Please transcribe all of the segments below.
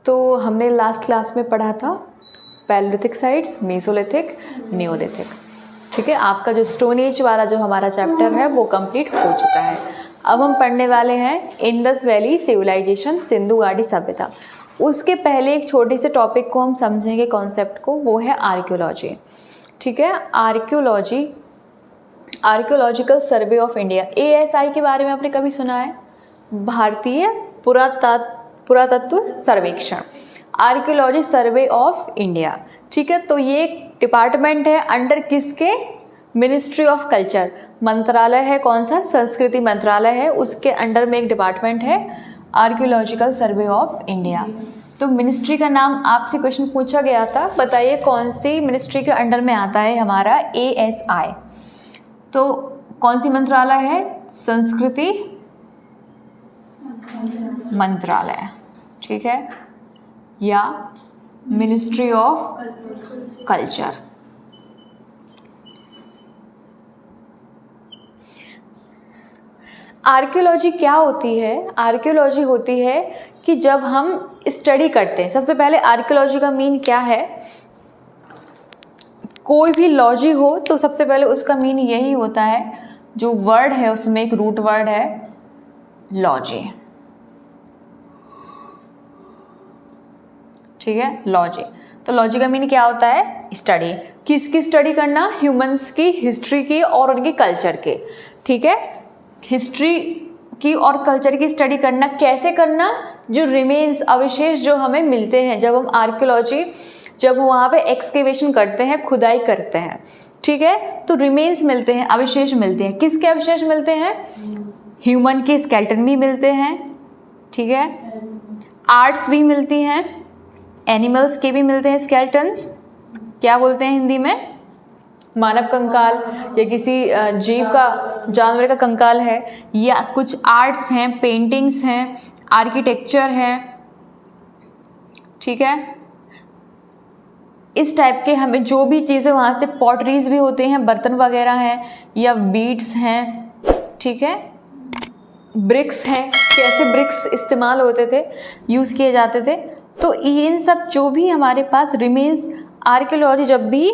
तो हमने last class में पढ़ा था पैलेलिथिक साइट्स, मेसोलिथिक, नियोलिथिक। ठीक है, आपका जो स्टोन एज वाला जो हमारा चैप्टर है वो कंप्लीट हो चुका है। अब हम पढ़ने वाले हैं इंडस वैली सिविलाइजेशन, सिंधु घाटी सभ्यता। उसके पहले एक छोटे से टॉपिक को हम समझेंगे, कॉन्सेप्ट को, वो है आर्कियोलॉजी। ठीक है, archaeology, archaeological survey of India, ASI के बारे में आपने कभी सुना है? भारतीय पुरातत्व सर्वेक्षण, आर्कियोलॉजी सर्वे ऑफ इंडिया। ठीक है, तो ये डिपार्टमेंट है अंडर किसके? मिनिस्ट्री ऑफ कल्चर, मंत्रालय है कौन सा? संस्कृति मंत्रालय है, उसके अंडर में एक डिपार्टमेंट है आर्कियोलॉजिकल सर्वे ऑफ इंडिया। तो मिनिस्ट्री का नाम आपसे क्वेश्चन पूछा गया था, बताइए कौन सी मिनिस्ट्री के अंडर में आता है हमारा ASI? तो कौन सी मंत्रालय है? संस्कृति मंत्रालय, ठीक है, या मिनिस्ट्री ऑफ कल्चर। आर्कियोलॉजी क्या होती है? आर्कियोलॉजी होती है कि जब हम स्टडी करते हैं, सबसे पहले आर्कियोलॉजी का मीन क्या है? कोई भी लॉजी हो तो सबसे पहले उसका मीन यही होता है, जो वर्ड है उसमें एक रूट वर्ड है लॉजी। ठीक है, लॉजी। तो लॉजी का मीन क्या होता है? स्टडी। किसकी स्टडी करना? ह्यूमंस की, हिस्ट्री की और उनके कल्चर के। ठीक है, हिस्ट्री की और कल्चर की स्टडी करना। कैसे करना? जो रिमेन्स, अवशेष जो हमें मिलते हैं जब हम आर्कियोलॉजी, जब वहाँ पे एक्सकेवेशन करते हैं, खुदाई करते हैं, ठीक है, तो रिमेन्स मिलते हैं, अवशेष मिलते हैं। किसके अवशेष मिलते हैं? ह्यूमन के स्केलेटन भी मिलते हैं, ठीक है, आर्ट्स भी मिलती हैं, एनिमल्स के भी मिलते हैं स्केलेटन्स। क्या बोलते हैं हिंदी में? मानव कंकाल, या किसी जीव का, जानवर का कंकाल है, या कुछ आर्ट्स हैं, पेंटिंग्स हैं, आर्किटेक्चर है, ठीक है, इस टाइप के हमें जो भी चीज़ें वहाँ से, पॉटरीज भी होते हैं, बर्तन वगैरह हैं, या बीड्स हैं, ठीक है, ब्रिक्स हैं, कैसे ब्रिक्स इस्तेमाल होते थे, यूज़ किए जाते थे। तो इन सब जो भी हमारे पास रिमेन्स, आर्कियोलॉजी, जब भी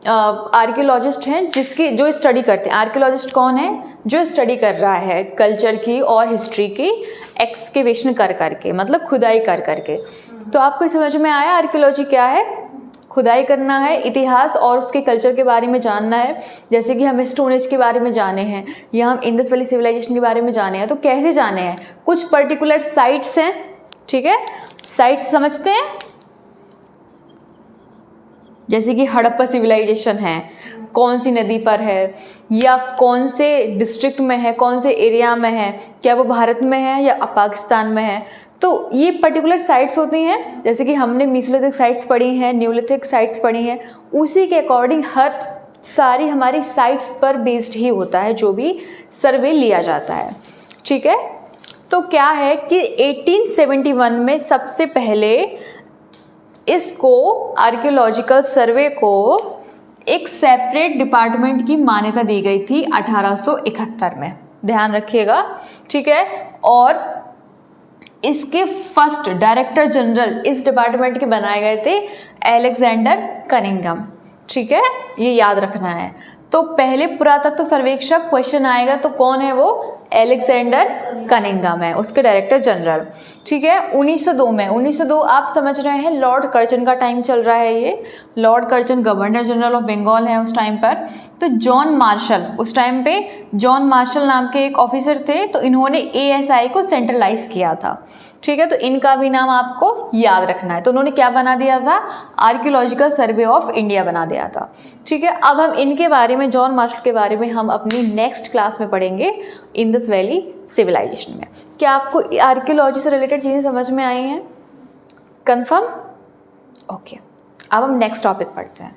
आर्कियोलॉजिस्ट हैं जो स्टडी करते हैं, आर्कियोलॉजिस्ट कौन है? जो स्टडी कर रहा है कल्चर की और हिस्ट्री की, एक्सकेवेशन कर करके, मतलब खुदाई कर करके। तो आपको समझ में आया आर्कियोलॉजी क्या है? खुदाई करना है, इतिहास और उसके कल्चर के बारे में जानना है। जैसे कि हमें स्टोन एज के बारे में जाने हैं, या हम इंडस वैली सिविलाइजेशन के बारे में जाने हैं, तो कैसे जाने हैं? कुछ पर्टिकुलर साइट्स हैं, ठीक है, साइट्स समझते हैं, जैसे कि हड़प्पा सिविलाइजेशन है, कौन सी नदी पर है, या कौन से डिस्ट्रिक्ट में है, कौन से एरिया में है, क्या वो भारत में है या पाकिस्तान में है। तो ये पर्टिकुलर साइट्स होती हैं। जैसे कि हमने मेसोलिथिक साइट्स पढ़ी हैं, न्यूलिथिक साइट्स पढ़ी हैं, उसी के अकॉर्डिंग हर सारी हमारी साइट्स पर बेस्ड ही होता है जो भी सर्वे लिया जाता है। ठीक है, तो क्या है कि 1871 में सबसे पहले इसको, आर्कियोलॉजिकल सर्वे को, एक सेपरेट डिपार्टमेंट की मान्यता दी गई थी 1871 में, ध्यान रखिएगा, ठीक है। और इसके फर्स्ट डायरेक्टर जनरल इस डिपार्टमेंट के बनाए गए थे अलेक्जेंडर कनिंघम, ठीक है, ये याद रखना है। तो पहले पुरातत्व सर्वेक्षक क्वेश्चन आएगा तो कौन है वो? अलेक्जेंडर कनिंघम है उसके डायरेक्टर जनरल, ठीक है। 1902 में, 1902 आप समझ रहे हैं लॉर्ड कर्जन का टाइम चल रहा है, ये Lord Curzon governor general of Bengal है उस टाइम पर। तो जॉन मार्शल, उस टाइम पे जॉन मार्शल नाम के एक ऑफिसर थे, तो इन्होंने ASI को सेंट्रलाइज किया था, ठीक है। तो इनका भी नाम आपको याद रखना है। तो उन्होंने क्या बना दिया था? आर्कियोलॉजिकल सर्वे ऑफ इंडिया बना दिया था, ठीक है। अब हम इनके बारे में, जॉन मार्शल के बारे में हम अपनी नेक्स्ट क्लास में पढ़ेंगे इंडस वैली सिविलाइजेशन में। क्या आपको आर्कियोलॉजी से रिलेटेड चीज़ें समझ में आई हैं? कंफर्म? ओके, अब हम नेक्स्ट टॉपिक पढ़ते हैं।